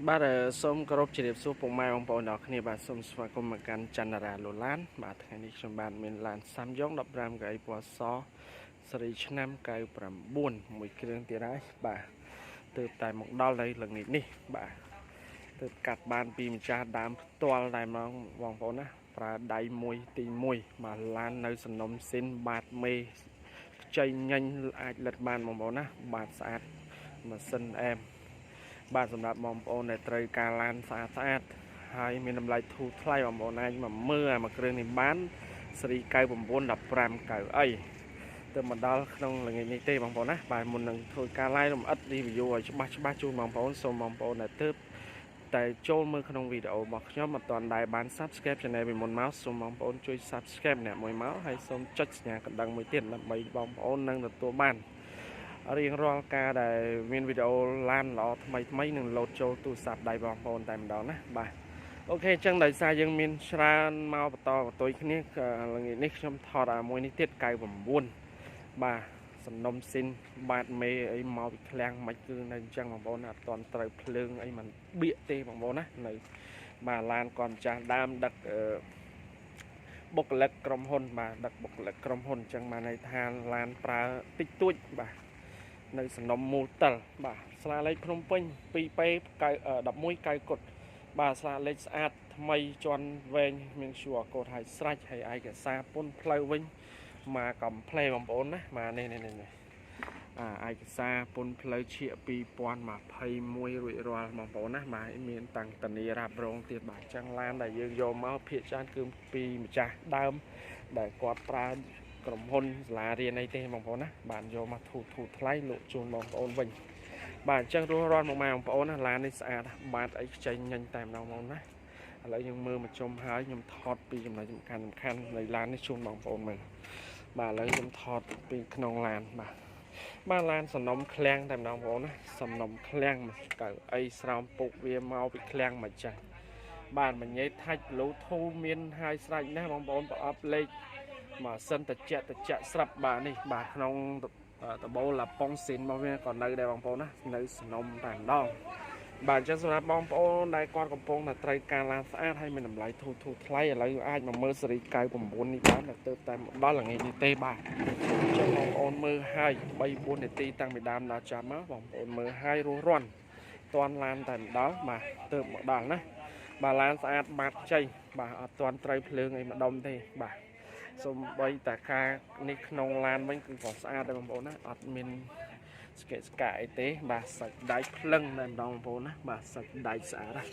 បាទសូមគោរពជម្រាបសួរពុកម៉ែបងប្អូនទាំងគ្នាបាទសូមស្វាគមន៍មកកាន់ច័ន្ទរាលូឡានបាទថ្ងៃនេះខ្ញុំបាទមានឡាន Ssang Yong 15កៅអីពណ៌សស៊េរីឆ្នាំ99មួយគ្រឿងទៀតហើយបាទទើបតែមកដល់នៅល្ងាចនេះបាទទើបកាត់បានពីម្ចាស់ដើមផ្ទាល់តែម្ដងបងប្អូនណាប្រើដៃមួយទី1បាទឡាននៅសំណុំស៊ីនបាទមេខ្ចីញញអាចលិតបានបងប្អូនណាបាទស្អាតម៉ាស៊ីនអែមបាទសម្រាប់បងប្អូនដែលត្រូវការឡានស្អាតហើយមានតម្លៃធូរថ្លៃបងប្អូនអាចមកមើលមួយគ្រឿងនេះបានស៊េរី99 15កៅអីទៅមកដល់ក្នុងល្ងាចនេះទេបងប្អូនណាបាទមុននឹងធ្វើការ live រំអិត review ឲ្យច្បាស់ជូនបងប្អូនសូមបងប្អូនដែលទើបតែចូលមើលក្នុងវីដេអូរបស់ខ្ញុំមិនទាន់ដែលបាន Subscribe Channel ពីមុនមកសូមបងប្អូនជួយ Subscribe អ្នកមួយមកហើយសូមចុចសញ្ញាកណ្ដឹងមួយទៀតដើម្បីបងប្អូននឹងទទួលបានរៀងរាល់ការដែលមានវីដេអូឡានល្អថ្មីនឹងលោតចូលទូរស័ព្ទដៃបងប្អូនតែម្ដងណាបាទអូខេអញ្ចឹងដោយសារយើងមានច្រើនមកបន្តបន្ទុយគ្នាល្ងាចនេះខ្ញុំថតមួយនេះទៀត99បាទសំណុំស៊ីនបាទមេអីមកពីឃ្លាំងមិនគឺនៅអញ្ចឹងបងប្អូនអត់តន់ត្រូវភ្លើងអីមិនបៀកទេបងប្អូនណានៅបាទឡានគាត់ម្ចាស់ដើមដឹកបុគ្គលិកក្រុមហ៊ុនបាទដឹកបុគ្គលិកក្រុមហ៊ុនអញ្ចឹងបានន័យថាឡានប្រើតិចតួចបាទនៅសំណុំមូលតិលបាទស្លាលេខភ្នំពេញ 2P 11 កៅគុតបាទស្លាលេខស្អាតថ្មីជន់វែងមានឈួរកូដហើយស្រេចហើយឯកសារពុនផ្លូវវិញមកកំ play បងប្អូនណាបាទនេះឯកសារពុនផ្លូវឈៀក2021រួចរាល់បងប្អូនណាបាទមានតាំងតនីរ៉ាប់រងទៀតបាទអញ្ចឹងឡានដែលយើងយកមកភាគច្រើនគឺពីម្ចាស់ដើមដែលគាត់ប្រើក្រុមហ៊ុនសាលារៀនអីទេបងប្អូនណាបានយកមកធូរថ្លៃលក់ជូនបងប្អូនវិញបាទអញ្ចឹងរស់រាន់មកម៉ែបងប្អូនណាឡាននេះស្អាតបាទអីខ្ចីញញតែម្ដងបងណាឥឡូវយើងមើលមកជុំហើយខ្ញុំថតពីចំណុចសំខាន់នៃឡាននេះជូនបងប្អូនមើលបាទឥឡូវខ្ញុំថតពីក្នុងឡានបាទឡានសំណុំឃ្លាំងតែម្ដងបងប្អូនណាសំណុំឃ្លាំងកៅអីស្រោមពុកវាមកពីឃ្លាំងមកចាស់បាទមញ៉េថាច់ Bluetooth មានហើយស្រេចណាបងប្អូនប្រអប់លេខម៉ាស៊ីនតិចស្រាប់បាទនេះបាទក្នុងដបូលឡាប៉ុងស៊ីនមកវាក៏នៅដែរបងប្អូនណានៅសំណុំតែម្ដងបាទអញ្ចឹងសម្រាប់បងប្អូនដែលគាត់កំពុងតែត្រូវការឡានស្អាតហើយមានតម្លៃធូរថ្លៃឥឡូវអាចមកមើលស៊េរី99នេះបានទៅតែមកដល់ល្ងាចនេះទេបាទអញ្ចឹងបងប្អូនមើលហើយ3-4នាទីតាំងពីដើមដល់ចាប់មកបងប្អូនមើលហើយរស់រាន់តាន់ឡានតែម្ដងបាទទៅមកដល់ណាបាទឡានស្អាតបាត់ជ័យបាទអត់តាន់ត្រូវភ្លើងអីម្ដុំទេបាទសូម្បីតែការនេះក្នុងឡានវិញគឺក៏ស្អាតដែរបងប្អូនណាអត់មានស្កេស្កាអីទេបាទសាច់ដៃភ្លឹងតែម្ដងបងប្អូនណាបាទសាច់ដៃស្អាតណា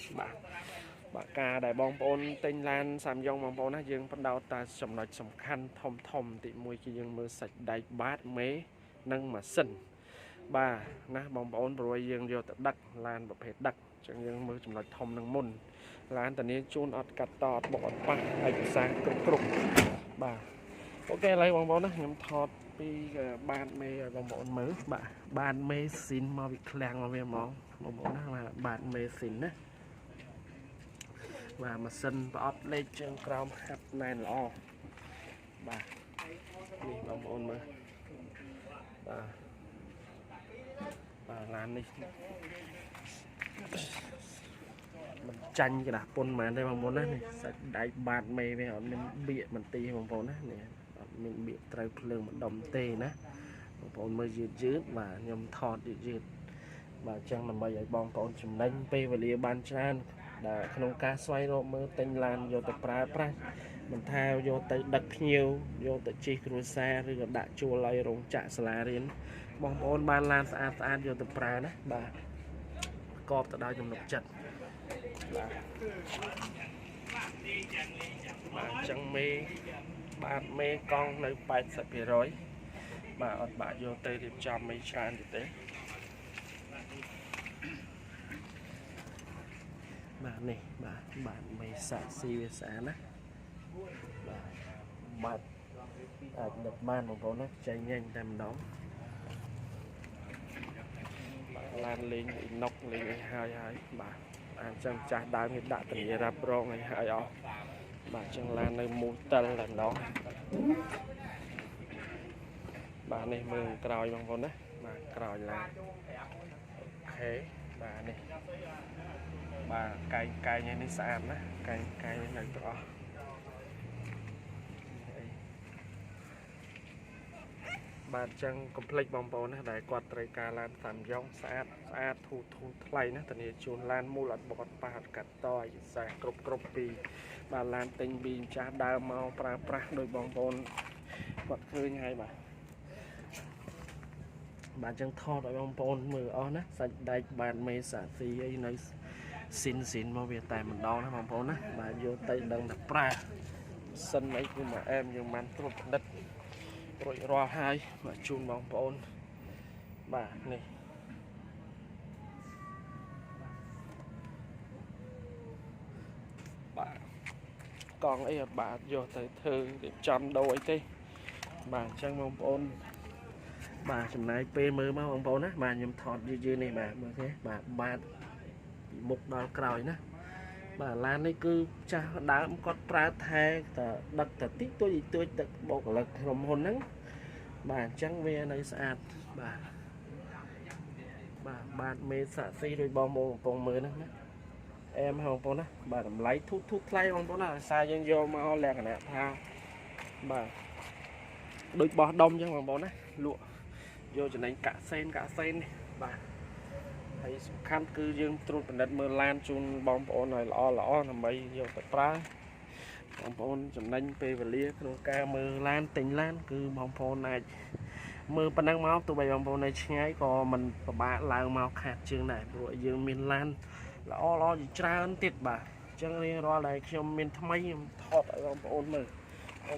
បាទការដែលបងប្អូនទិញឡានSsang Yongបងប្អូនណាយើងបដោតតែចំណុចសំខាន់ធំទី1គឺយើងមើលសាច់ដៃបាតមេនិងម៉ាស៊ីនបាទណាបងប្អូនព្រោះយើងយកទៅដឹកឡានប្រភេទដឹកអញ្ចឹងយើងមើលចំណុចធំនឹងមុនឡានតានេះជូនអត់កាត់តអត់បុកអត់ប៉ះឯកសារគ្រប់បាទអូខេឥឡូវបងប្អូនណាខ្ញុំថតពីបានមេឲ្យបងប្អូនមើលបាទបានមេស៊ីនមកពីឃ្លាំងមកវាហ្មងបងប្អូនណាបាទមេស៊ីនណាបាទម៉ាស៊ីនប្រអប់លេខជើងក្រោមហាត់ណែនល្អបាទនេះបងប្អូនមើលបាទឡាននេះមិនចាញ់กระดาษពុនមែនទេបងប្អូនណានេះសាច់ដៃបាតមេវាអត់មានបៀកបន្ទីបងប្អូនណានេះអត់មានបៀកត្រូវភ្លើងម្ដុំទេណាបងប្អូនមើលយឺតបាទខ្ញុំថតយឺតបាទអញ្ចឹងដើម្បីឲ្យបងប្អូនចំណេញពេលវេលាបានច្រើនដែលក្នុងការស្វែងរកមើលទិញឡានយកទៅប្រើប្រាស់មិនថាយកទៅដឹកភ្ញៀវយកទៅជិះគ្រួសារឬក៏ដាក់ជួលឲ្យរោងចក្រសាលារៀនបងប្អូនបានឡានស្អាតយកទៅប្រើណាបាទប្រកបទៅដោយទំនុកចិត្តបាទអញ្ចឹងមេបាទមេកង់នៅ 80% បាទអត់បាក់យកទៅរៀបចំមេច្រើនទេបាទនេះបាទមេសាក់ស៊ីវាស្អាតណាបាទអាចដឹកបានបងប្អូនណាចៃញញតែម្ដងបាទឡានលេងអ៊ីណុកលេងអីហើយបាទអញ្ចឹងចាស់ដើមគេដាក់ធានារ៉ាប់រងឲ្យអស់បាទអញ្ចឹងឡាននៅមូលតិលតែម្ដងបាទនេះមើលក្រោយបងប្អូនណាបាទក្រោយឡានអូខេបាទនេះ bà cài như này sàn á cài như này tỏ bà chân complete bom bồn á đại quạt tray cà lan Ssang Yong sạch thu thay á tận chuồn lan mua lật bọt bà cắt tỏi sạch cộp pì bà lan tinh bì cha đào màu pra đôi bom bồn quạt khơi ngay bà chân thọ đôi bom bồn mưa on á sạch đại bàn mê xả xì ấy nơi xin mà việc tài mình đo nó bom bồn á bà vô tay đằng đập pra sân ấy nhưng mà em nhưng man tốt đất rồi rò hai mà chun bóng bồn bà này bà còn ấy là bà vô tới thư để chọn đôi thế bà chân bóng bồn bà chùm này PM mà bóng bồn á bà nhầm thọt dư này bà mà thế bà bị mục đo còi ná bà lan ấy cứ cha đá con pra thai đặt tích tôi đặt bộ lực lòng hồn nắng bà trắng ve nơi sạch bà mê xạ xí rồi bom bông mưa nữa em không có bà làm lấy thuốc lấy không có là sai dân vô mà lẹ cả nè thao bà đôi bò đông chứ mà bó này lụa vô cho nên cả sen bà thấy khăn cứ dương trút đất mưa lan chun bom bồn này lọ là mấy vô tập pra bom bồn cho nên pe và lia ca mưa lan tình lan cứ bom bồn này mưa pan năng máu tụi bay bom bồn này ngay còn mình bà lao màu khát chương này rồi dương miền lan lo gì tra ấn tiệt bà chẳng nên lo lại khi miền tham mấy thọt ở bom bồn mưa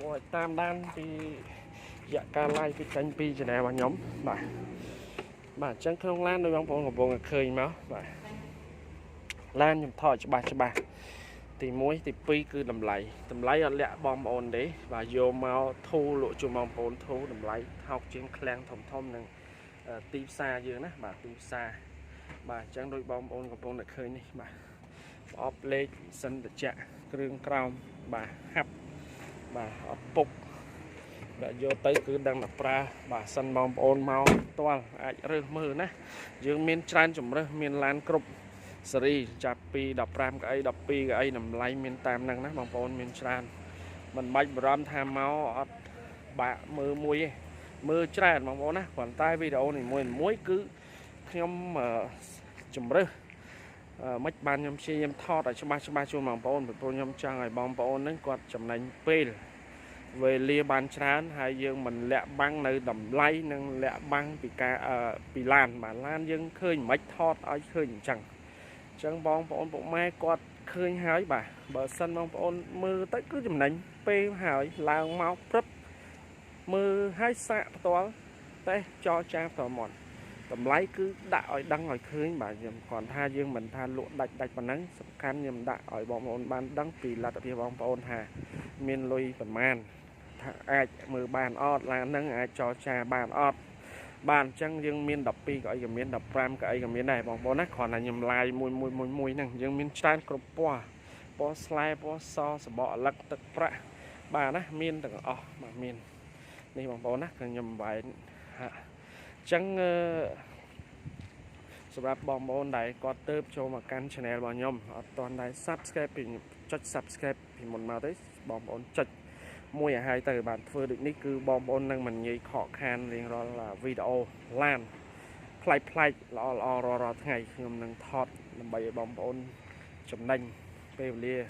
rồi tam đan thì dạ ca lai cái canh pi cho này bà nhóm bà chẳng không lan đôi bóng bồn của bồn khơi máu bà lan nhầm thỏi cho bà thì muối thì pi cứ đầm lấy ở lẹ bom bồn đấy và vô mau thu lộ cho bom bồn thu đầm lấy học trên klang thông nè tim xa dưới nè bà tim xa bà chẳng đôi bom bồn của bồn là khơi này bà ốp lê sân để chạ krương crown bà hấp bà ốp phục đã vô tới cứ đang là pra bà sân bom bồn mau toan ai rơ mưa nè dương miền tràn chủng rơ miền lan cục seri chạp pi đập ram cái đập pi cái nằm lấy miền tam năng nè bom bồn miền tràn mình bạch ram tham máu bà mưa tràn bom bồn nè còn tai video này muối cứ nhom chủng rơ mấy ban nhom chi nhom thọt ở trong ba chuông bom bồn rồi nhom trang ngày bom bồn nó quạt chấm nành pil về lia bàn trán hai dương mình lẹ băng nơi đầm lay nâng lẹ băng bị lan mà lan dương khơi mấy thọt ai khơi chẳng bom bộ mai quạt khơi hái bà bờ sân bom bồn mưa tới cứ chùm nành pe hái lao máu prấp mưa hai xạ to té cho cha tò mòn đầm lay cứ đạo đăng ngồi khơi bà còn tha dương mình tha lụa đạch và nắng sập khăn nhưng đạo ở bom bồn ban đăng vì là tập bom bồn hà miền lùi phần man ai mưa bàn ọt là nâng ai cho cha bàn ọt bàn chân dương miền đập pi gọi miền đập ram cái miền này bóng bó nát còn là nhầm lai mùi nè dương miền tràn cột po slide po so bọ lắc tật pra bà nè miền từng mà miền này bóng bó nát nhầm bài chânสำหรับบอมบอลใดก็เติบโชว์มากันชแนลบอลยมตอนใด subscribe จุด subscribe พิมพ์มาได้บอมบอลจุดมวยhai từ bản phơi được ní cứ bom bồn năng mình nhảy khó khăn liền đó là video lan play lo ngày ngầm năng thọt làm bài bom bồn chấm nành pe lia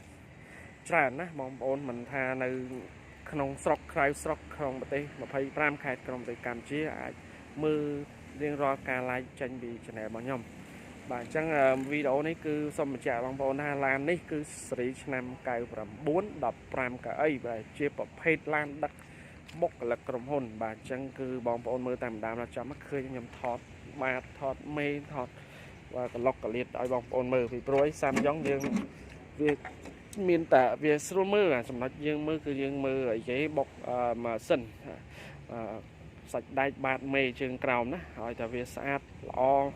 tràn á bom bồn mình tha nơi không sọc khai sọc không bật mà phải ram khai không tới cam chia mưa liên ro ca lai tranh bị channel bom nhom bà chẳng video này cứ xong một trả bom bồn Hà Lan này cứ sấy năm cài làm 4 đập ram cả ấy và chia bọc hết lan đất bốc là cầm hồn bà chẳng cứ bom bồn mưa tạm đàm là cho mắc khơi nhầm thọt mà thọt mê thọt và lọc cả liệt ở bom bồn mưa vì proi Ssang Yong dương việc miền tả về số mưa à xong nói dương mưa cứ dương mưa ở cái bọc mà sân sạch đai bạt mê trường cào nè hỏi ta về sát lo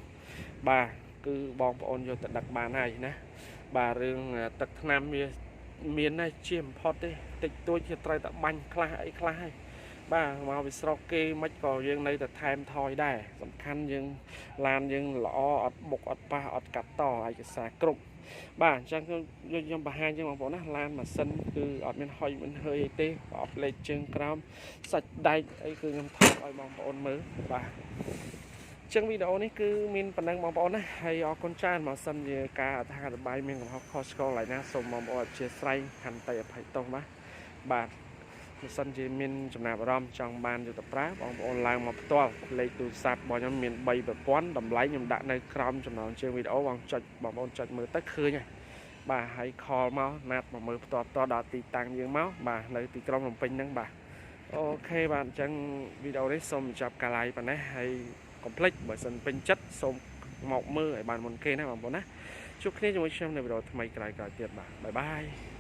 bà cứ bom bồn vô tận đặc bà này nè bà rừng tật nam miền này chiêm phật đi tịch tôi chỉ trai ta banh khai បាទមកពីស្រុកគេមិនក៏យើងនៅតែថែមថយដែរសំខាន់យើងឡានយើងល្អអត់បុកអត់ប៉ះអត់កាត់តឯកសារគ្រប់បាទអញ្ចឹងខ្ញុំបង្ហាញចឹងបងប្អូនណាឡានម៉ាស៊ីនគឺអត់មានហុយមិនhơiអីទេប្រអប់លេខជើងក្រោមសាច់ដែកអីគឺខ្ញុំថតឲ្យបងប្អូនមើលបាទចឹងវីដេអូនេះគឺមានប៉ុណ្ណឹងបងប្អូនណាហើយអរគុណច្រើនមកសិនជាការអត្ថាធិប្បាយមានកំហុសខុសឆ្គងឡើយណាសូមបងប្អូនអធិស្ឋានខន្តីអភ័យទោសបាទបើសិនជាមានចំណាប់អារម្មណ៍ចង់បានយកទៅប្រើបងប្អូនឡើងមកផ្ទាល់លេខទូរស័ព្ទរបស់ខ្ញុំមាន3ប្រព័ន្ធតម្លៃខ្ញុំដាក់នៅក្រោមចំណងជើងវីដេអូបងប្អូនចុចមើលទៅឃើញហើយបាទហើយ call មកណាត់មកមើលផ្ទាល់ដល់ទីតាំងយើងមកបាទនៅទីក្រុងភ្នំពេញហ្នឹងបាទអូខេបាទអញ្ចឹងវីដេអូនេះសូមចាប់កាឡាយប៉ុណ្ណេះហើយកុំភ្លេចបើសិនពេញចិត្តសូមមកមើលឲ្យបានមុនគេណាបងប្អូនណាជួបគ្នាជាមួយខ្ញុំនៅវីដេអូថ្មីក្រោយៗទៀតបាទបាយបាយ